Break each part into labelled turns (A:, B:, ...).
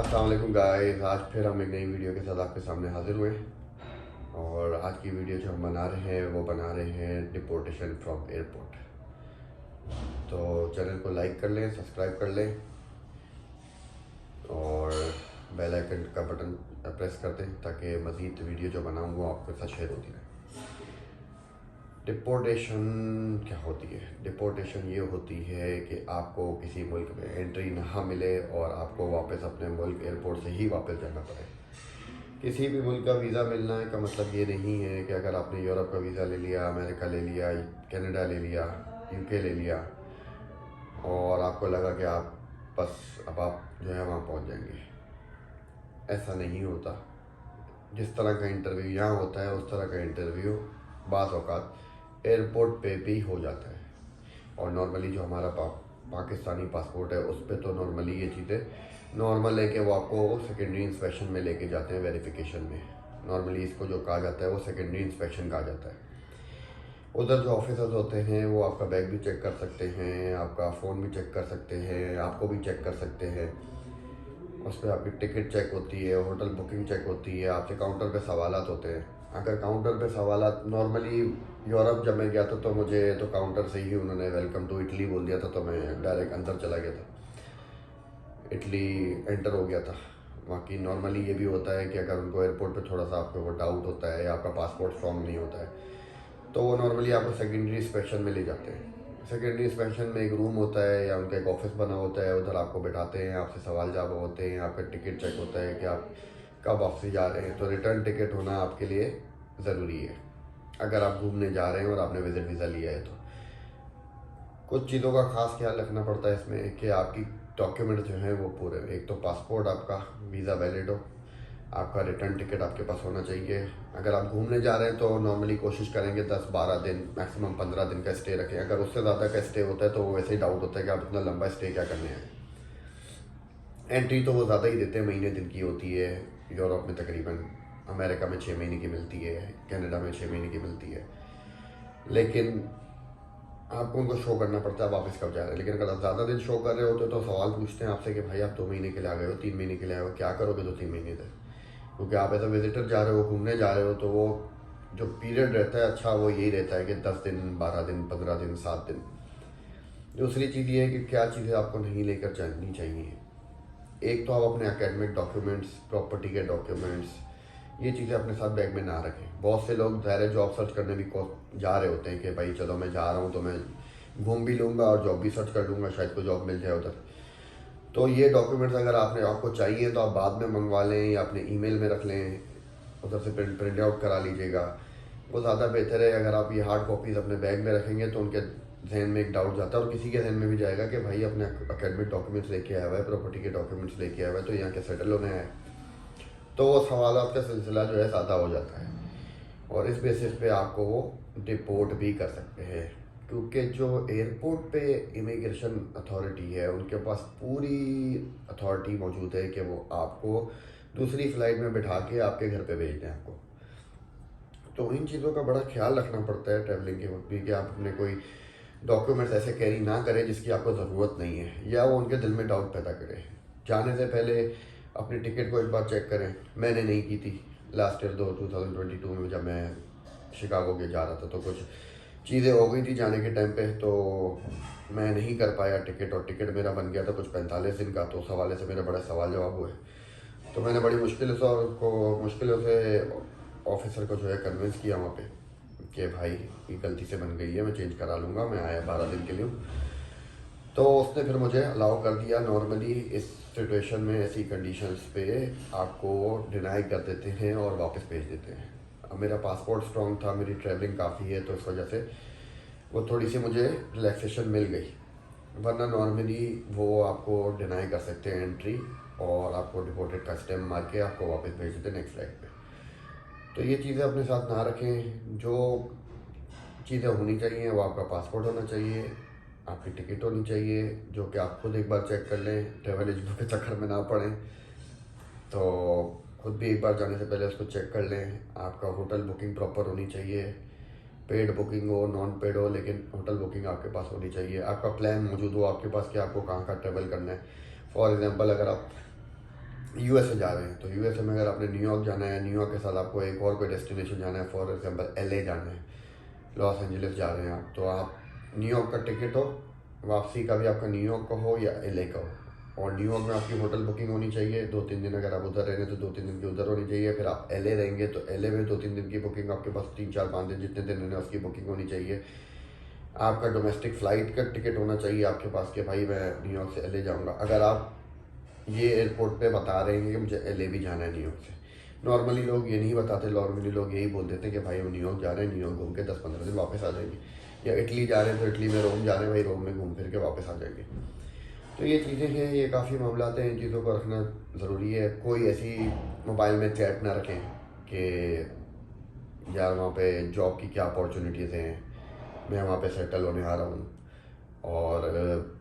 A: अस्सलाम वालेकुम गाइस। आज फिर हम एक नई वीडियो के साथ आपके सामने हाजिर हुए और आज की वीडियो जो हम बना रहे हैं वो बना रहे हैं डिपोर्टेशन फ्रॉम एयरपोर्ट। तो चैनल को लाइक कर लें, सब्सक्राइब कर लें और बेल आइकन का बटन प्रेस कर दें ताकि मज़ीद वीडियो जो बनाऊँ वो आपके साथ शेयर होती रहे। डिपोर्टेशन क्या होती है? डिपोर्टेशन ये होती है कि आपको किसी मुल्क में एंट्री ना मिले और आपको वापस अपने मुल्क एयरपोर्ट से ही वापस जाना पड़े। किसी भी मुल्क का वीज़ा मिलना का मतलब ये नहीं है कि अगर आपने यूरोप का वीज़ा ले लिया, अमेरिका ले लिया, कनाडा ले लिया, यूके ले लिया और आपको लगा कि आप बस अब आप जो है वहाँ पहुँच जाएंगे। ऐसा नहीं होता। जिस तरह का इंटरव्यू यहाँ होता है उस तरह का इंटरव्यू बाज़ औक़ात एयरपोर्ट पे भी हो जाता है। और नॉर्मली जो हमारा पाकिस्तानी पासपोर्ट है उस पर तो नॉर्मली ये चीज़ें नॉर्मल है कि वो आपको सेकेंडरी इंस्पेक्शन में लेके जाते हैं, वेरिफिकेशन में। नॉर्मली इसको जो कहा जाता है वो सेकेंडरी इंस्पेक्शन कहा जाता है। उधर जो ऑफिसर्स होते हैं वो आपका बैग भी चेक कर सकते हैं, आपका फ़ोन भी चेक कर सकते हैं, आपको भी चेक कर सकते हैं। उस पर आपकी टिकट चेक होती है, होटल बुकिंग चेक होती है, आपसे काउंटर पे सवालात होते हैं। अगर काउंटर पे सवालात नॉर्मली यूरोप जब मैं गया था तो मुझे तो काउंटर से ही उन्होंने वेलकम टू इटली बोल दिया था, तो मैं डायरेक्ट अंदर चला गया था, इटली एंटर हो गया था। बाकी नॉर्मली ये भी होता है कि अगर उनको एयरपोर्ट पे थोड़ा सा आपको वो डाउट होता है या आपका पासपोर्ट स्ट्रॉन्ग नहीं होता है तो वो नॉर्मली आपको सेकेंडरी इंस्पेक्शन में ले जाते हैं। सेकेंडरी इंस्पेक्शन में एक रूम होता है या उनका एक ऑफिस बना होता है, उधर आपको बैठाते हैं, आपसे सवाल जवाब होते हैं, आपका टिकट चेक होता है कि आप कब वापसी जा रहे हैं। तो रिटर्न टिकट होना आपके लिए ज़रूरी है अगर आप घूमने जा रहे हैं और आपने विज़िट वीज़ा लिया है। तो कुछ चीज़ों का ख़ास ख्याल रखना पड़ता है इसमें कि आपकी डॉक्यूमेंट जो हैं वो पूरे, एक तो पासपोर्ट आपका वीज़ा वैलिड हो, आपका रिटर्न टिकट आपके पास होना चाहिए। अगर आप घूमने जा रहे हैं तो नॉर्मली कोशिश करेंगे 10-12 दिन, मैक्सिमम 15 दिन का स्टे रखें। अगर उससे ज़्यादा का स्टे होता है तो वो वैसे ही डाउट होता है कि आप इतना लंबा स्टे क्या करने आए। एंट्री तो वो ज़्यादा ही देते हैं, महीने दिन की होती है। यूरोप में तकरीबन, अमेरिका में 6 महीने की मिलती है, कनाडा में 6 महीने की मिलती है। लेकिन आपको उनको शो करना पड़ता है वापस कब जा रहे हैं। लेकिन अगर आप ज़्यादा दिन शो कर रहे होते तो सवाल पूछते हैं आपसे कि भाई आप 2 महीने के लिए आ गए हो, 3 महीने के लिए आए हो, क्या करोगे 2-3 महीने तक? क्योंकि आप एज अ विजिटर जा रहे हो, घूमने जा रहे हो, तो वो जो पीरियड रहता है अच्छा वो यही रहता है कि 10 दिन, 12 दिन, 15 दिन, 7 दिन। दूसरी चीज़ ये है कि क्या चीज़ें आपको नहीं लेकर जानी चाहिए। एक तो आप अपने एकेडमिक डॉक्यूमेंट्स, प्रॉपर्टी के डॉक्यूमेंट्स, ये चीज़ें अपने साथ बैग में ना रखें। बहुत से लोग ज़ाहिर जॉब सर्च करने भी जा रहे होते हैं कि भाई चलो मैं जा रहा हूँ तो मैं घूम भी लूँगा और जॉब भी सर्च कर लूँगा, शायद कोई जॉब मिल जाए उधर। तो ये डॉक्यूमेंट्स अगर आपको चाहिए तो आप बाद में मंगवा लें या अपने ईमेल में रख लें, उधर से प्रिंट आउट करा लीजिएगा, वो ज़्यादा बेहतर है। अगर आप ये हार्ड कॉपीज़ अपने बैग में रखेंगे तो उनके जहन में एक डाउट जाता है और किसी के जहन में भी जाएगा कि भाई अपने अकेडमिक डॉक्यूमेंट्स लेके आया हुआ है, प्रॉपर्टी के डॉक्यूमेंट्स लेके आया हुआ है, तो यहाँ के सेटल होने आए। तो वो सवालात का सिलसिला जो है सादा हो जाता है और इस बेसिस पे आपको वो डिपोर्ट भी कर सकते हैं। क्योंकि जो एयरपोर्ट पे इमिग्रेशन अथॉरिटी है उनके पास पूरी अथॉरिटी मौजूद है कि वो आपको दूसरी फ़्लाइट में बिठा के आपके घर पे भेज दें आपको। तो इन चीज़ों का बड़ा ख्याल रखना पड़ता है ट्रैवलिंग के वक्त भी कि आप अपने कोई डॉक्यूमेंट्स ऐसे कैरी ना करें जिसकी आपको ज़रूरत नहीं है या वो उनके दिल में डाउट पैदा करे। जाने से पहले अपनी टिकट को एक बार चेक करें। मैंने नहीं की थी लास्ट ईयर 2022 में, जब मैं शिकागो के जा रहा था तो कुछ चीज़ें हो गई थी जाने के टाइम पे, तो मैं नहीं कर पाया टिकट, और टिकट मेरा बन गया था कुछ 45 दिन का। तो उस हवाले से मेरे बड़े सवाल जवाब हुए। तो मैंने बड़ी मुश्किलों से ऑफिसर को जो है कन्विंस किया वहाँ पे कि भाई ये गलती से बन गई है, मैं चेंज करा लूँगा, मैं आया 12 दिन के लिए हूँ। तो उसने फिर मुझे अलाउ कर दिया। नॉर्मली इस सिचुएशन में, ऐसी कंडीशंस पे आपको डिनाई कर देते हैं और वापस भेज देते हैं। अब मेरा पासपोर्ट स्ट्रॉन्ग था, मेरी ट्रैवलिंग काफ़ी है, तो इस वजह से वो थोड़ी सी मुझे रिलैक्सेशन मिल गई। वरना नॉर्मली वो आपको डिनाई कर सकते हैं एंट्री और आपको डिपोर्टेड का स्टैम्प मार के आपको वापस भेज देते हैं नेक्स्ट फ्लाइट पे। तो ये चीज़ें अपने साथ ना रखें। जो चीज़ें होनी चाहिए वो आपका पासपोर्ट होना चाहिए, आपकी टिकट होनी चाहिए, जो कि आप खुद एक बार चेक कर लें, ट्रैवल एजेंटों के चक्कर में ना पड़ें। तो खुद भी एक बार जाने से पहले उसको चेक कर लें। आपका होटल बुकिंग प्रॉपर होनी चाहिए, पेड बुकिंग हो, नॉन पेड हो, लेकिन होटल बुकिंग आपके पास होनी चाहिए। आपका प्लान मौजूद हो आपके पास कि आपको कहाँ कहाँ ट्रैवल करना है। फॉर एग्ज़ाम्पल अगर आप यूएसए जा रहे हैं, तो यूएसए में अगर आपने न्यूयॉर्क जाना है, न्यूयॉर्क के साथ आपको एक और कोई डेस्टिनेशन जाना है, फॉर एग्जांपल एलए जाना है, लॉस एंजलिस जा रहे हैं आप, तो आप न्यूयॉर्क का टिकट हो, वापसी का भी आपका न्यूयॉर्क का हो या एलए का हो, और न्यूयॉर्क में आपकी होटल बुकिंग होनी चाहिए 2-3 दिन, अगर आप उधर रहेंगे तो 2-3 दिन की उधर होनी चाहिए। फिर आप एलए रहेंगे तो एलए में 2-3 दिन की बुकिंग आपके पास, 3-4-5 दिन जितने दिन है उसकी बुकिंग होनी चाहिए। आपका डोमेस्टिक फ़्लाइट का टिकट होना चाहिए आपके पास कि भाई मैं न्यूयॉर्क से एलए जाऊँगा। अगर आप ये एयरपोर्ट पे बता रहे हैं कि मुझे एलए भी जाना है न्यूयॉर्क से, नॉर्मली लोग ये नहीं बताते, नॉर्मली लोग यही बोल देते हैं कि भाई हम न्यूयॉर्क जा रहे हैं, न्यूयॉर्क घूम के 10-15 दिन वापस आ जाएंगे, या इटली जा रहे हैं तो इटली में रोम जा रहे हैं, भाई रोम में घूम फिर के वापस आ जाएंगे। तो ये चीज़ें हैं, ये काफ़ी मामलात हैं, इन चीज़ों को रखना ज़रूरी है। कोई ऐसी मोबाइल में चैट ना रखें कि यार वहाँ पे जॉब की क्या अपॉर्चुनिटीज़ हैं, मैं वहाँ पे सेटल होने आ रहा हूँ, और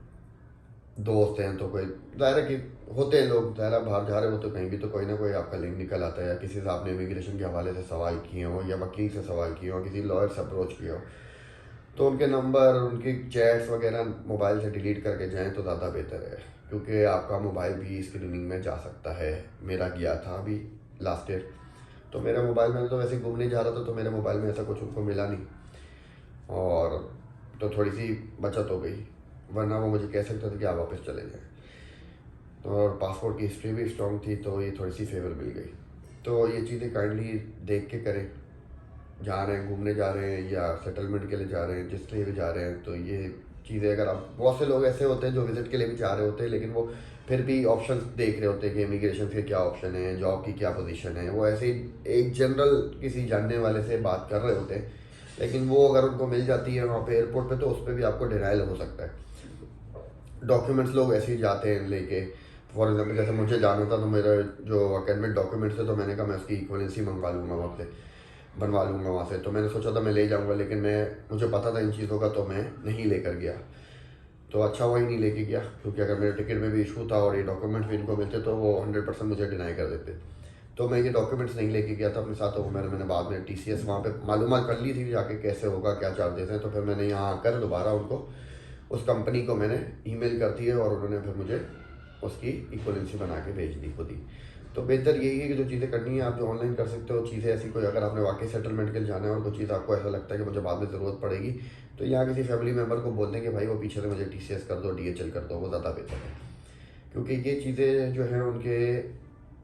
A: दोस्त हैं तो कोई ज़ाहिर है कि होते हैं लोग, ज़ाहिर है बाहर जा रहे हो तो कहीं भी तो कोई ना कोई आपका लिंक निकल आता है, या किसी से आपने इमिग्रेशन के हवाले से सवाल किए हो, या वकील से सवाल किए हो, किसी लॉयर से अप्रोच किया हो, तो उनके नंबर, उनकी चैट्स वगैरह मोबाइल से डिलीट करके जाएं तो ज़्यादा बेहतर है, क्योंकि आपका मोबाइल भी स्क्रीनिंग में जा सकता है। मेरा गया था अभी लास्ट ईयर, तो मेरे मोबाइल में तो वैसे घूमने जा रहा था, तो मेरे मोबाइल में ऐसा कुछ उनको मिला नहीं, और तो थोड़ी सी बचत हो गई, वरना वो मुझे कह सकते थे कि आप वापस चले जाएं। तो और पासपोर्ट की हिस्ट्री भी स्ट्रॉन्ग थी, तो ये थोड़ी सी फेवर मिल गई। तो ये चीज़ें काइंडली देख के करें, जा रहे हैं, घूमने जा रहे हैं या सेटलमेंट के लिए जा रहे हैं, जिस लिए भी जा रहे हैं, तो ये चीज़ें अगर आप, बहुत से लोग ऐसे होते हैं जो विज़िट के लिए भी जा रहे होते हैं, लेकिन वो फिर भी ऑप्शंस देख रहे होते हैं कि इमिग्रेशन के क्या ऑप्शन है, जॉब की क्या पोजीशन है, वो ऐसे ही एक जनरल किसी जानने वाले से बात कर रहे होते हैं, लेकिन वो अगर उनको मिल जाती है वहाँ पे एयरपोर्ट पे, तो उस पर भी आपको डिनाइल हो सकता है। डॉक्यूमेंट्स लोग ऐसे ही जाते हैं लेके, फॉर एग्जाम्पल जैसे मुझे जाना था, तो मेरा जो अकेडमिक डॉक्यूमेंट्स थे, तो मैंने कहा मैं उसकी इक्वलेंसी मंगवा लूँगा वहाँ से, बनवा लूँगा वहाँ से, तो मैंने सोचा था मैं ले जाऊँगा, लेकिन मुझे पता था इन चीज़ों का, तो मैं नहीं लेकर गया। तो अच्छा हुआ ही नहीं लेके गया, क्योंकि अगर मेरे टिकट में भी इशू था और ये डॉक्यूमेंट्स भी इनको मिलते तो वो 100% मुझे डिनाई कर देते। तो मैं ये डॉक्यूमेंट्स नहीं लेके गया था अपने साथ, तो मैंने बाद में TCS वहाँ पे मालूमात कर ली थी जाके कैसे होगा, क्या चार्जेस हैं, तो फिर मैंने यहाँ आकर दोबारा उनको, उस कंपनी को मैंने ईमेल कर दी है, और उन्होंने फिर मुझे उसकी इक्वलेंसी बना के भेज दी खुद ही। तो बेहतर यही है कि जो चीज़ें करनी है आप जो ऑनलाइन कर सकते हो, चीज़ें ऐसी कोई, अगर आपने वाकई सेटलमेंट के लिए जाना है और कोई चीज़ आपको ऐसा लगता है कि मुझे बाद में ज़रूरत पड़ेगी, तो यहाँ किसी फैमिली मेम्बर को बोल दें कि भाई वो पीछे से मुझे TCS कर दो, DHL कर दो, वो ज़्यादा बेहतर है, क्योंकि ये चीज़ें जो हैं उनके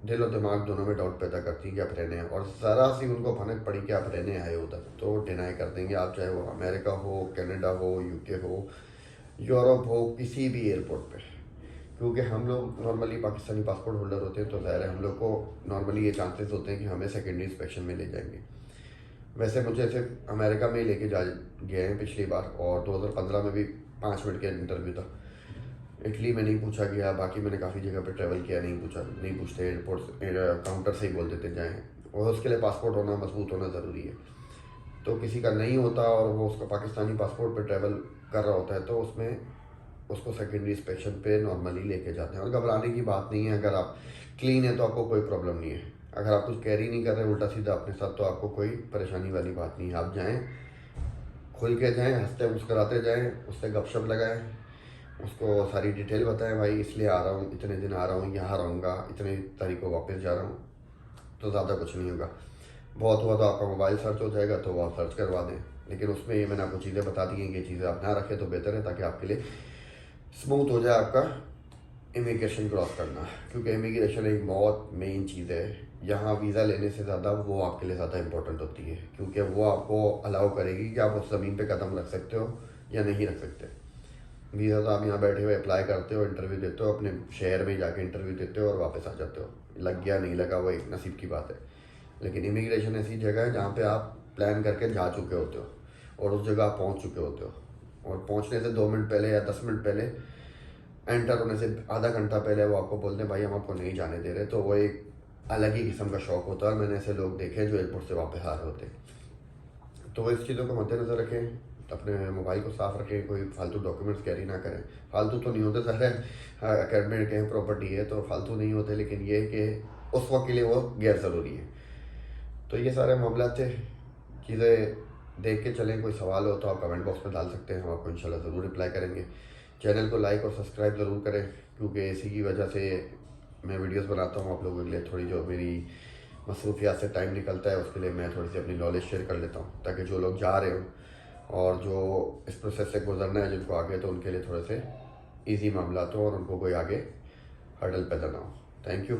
A: दिल और दिमाग दोनों में डाउट पैदा करती हैं कि आप रहने हैं, और ज़रा सी उनको भनक पड़ी कि आप रहने आए हो उधर, तो डिनाई कर देंगे आप, चाहे वो अमेरिका हो, कनाडा हो, UK हो, यूरोप हो, किसी भी एयरपोर्ट पे। क्योंकि हम लोग नॉर्मली पाकिस्तानी पासपोर्ट होल्डर होते हैं, तो ज़ाहिर है हम लोग को नॉर्मली ये चांसेस होते हैं कि हमें सेकेंडरी इंस्पेक्शन में ले जाएंगे। वैसे मुझे सिर्फ अमेरिका में ही लेके जा गए हैं पिछली बार, और 2015 में भी 5 मिनट का इंटरव्यू था। इटली में नहीं पूछा गया, बाकी मैंने काफ़ी जगह पे ट्रैवल किया, नहीं पूछते, एयरपोर्ट काउंटर से ही बोल देते जाएँ, और उसके लिए पासपोर्ट होना, मजबूत होना ज़रूरी है। तो किसी का नहीं होता और वो उसका पाकिस्तानी पासपोर्ट पे ट्रैवल कर रहा होता है, तो उसमें उसको सेकेंडरी इंस्पेक्शन पे नॉर्मली लेके जाते हैं, और घबराने की बात नहीं है। अगर आप क्लीन है तो आपको कोई प्रॉब्लम नहीं है, अगर आप कुछ कैरी नहीं कर रहे उल्टा सीधा अपने साथ, तो आपको कोई परेशानी वाली बात नहीं है। आप जाएँ, खुल के जाएँ, हंसते मुस्कराते जाएँ, उससे गपशप लगाएँ, उसको सारी डिटेल बताएं, भाई इसलिए आ रहा हूँ, इतने दिन आ रहा हूँ, यहाँ रहूँगा, इतने तारीख को वापस जा रहा हूँ, तो ज़्यादा कुछ नहीं होगा। बहुत हुआ तो आपका मोबाइल सर्च हो जाएगा, तो वो आप सर्च करवा दें, लेकिन उसमें ये मैंने आपको चीज़ें बता दी हैं कि चीज़ें आप ना रखें तो बेहतर है, ताकि आपके लिए स्मूथ हो जाए आपका इमिग्रेशन क्रॉस करना। क्योंकि इमिग्रेशन एक बहुत मेन चीज़ है, यहाँ वीज़ा लेने से ज़्यादा वो आपके लिए ज़्यादा इंपॉर्टेंट होती है, क्योंकि वो आपको अलाउ करेगी कि आप उस ज़मीन पे कदम रख सकते हो या नहीं रख सकते। वीज़ा तो आप यहाँ बैठे हुए अप्लाई करते हो, इंटरव्यू देते हो, अपने शहर में जाके इंटरव्यू देते हो और वापस आ जाते हो, लग गया नहीं लगा वो एक नसीब की बात है। लेकिन इमिग्रेशन ऐसी जगह है जहाँ पे आप प्लान करके जा चुके होते हो, और उस जगह आप पहुँच चुके होते हो, और पहुँचने से 2 मिनट पहले या 10 मिनट पहले, एंटर होने से आधा घंटा पहले वो आपको बोलते हैं भाई हम आपको नहीं जाने दे रहे, तो वो एक अलग ही किस्म का शौक होता है, और मैंने ऐसे लोग देखे हैं जो एयरपोर्ट से वापस आ रहे होते हैं। तो इस चीज़ों को मद्देनज़र रखें, अपने मोबाइल को साफ़ रखें, कोई फालतू डॉक्यूमेंट्स कैरी ना करें। फालतू तो नहीं होते, सारे अकेडमिक के प्रॉपर्टी है तो फालतू नहीं होते, लेकिन ये है कि उस वक्त के लिए वो गैर ज़रूरी है। तो ये सारे मामला थे, चीज़ें देख के चलें। कोई सवाल हो तो आप कमेंट बॉक्स में डाल सकते हैं, हम आपको इंशाल्लाह ज़रूर रिप्लाई करेंगे। चैनल को लाइक और सब्सक्राइब ज़रूर करें, क्योंकि इसी की वजह से मैं वीडियोस बनाता हूँ आप लोगों के लिए, थोड़ी जो मेरी मसरूफियात से टाइम निकलता है उसके लिए मैं थोड़ी सी अपनी नॉलेज शेयर कर लेता हूँ, ताकि जो लोग जा रहे हो और जो इस प्रोसेस से गुजरना है जिनको आगे, तो उनके लिए थोड़े से ईजी मामला हो और उनको कोई आगे हर्डल पैदा ना हो। Thank you.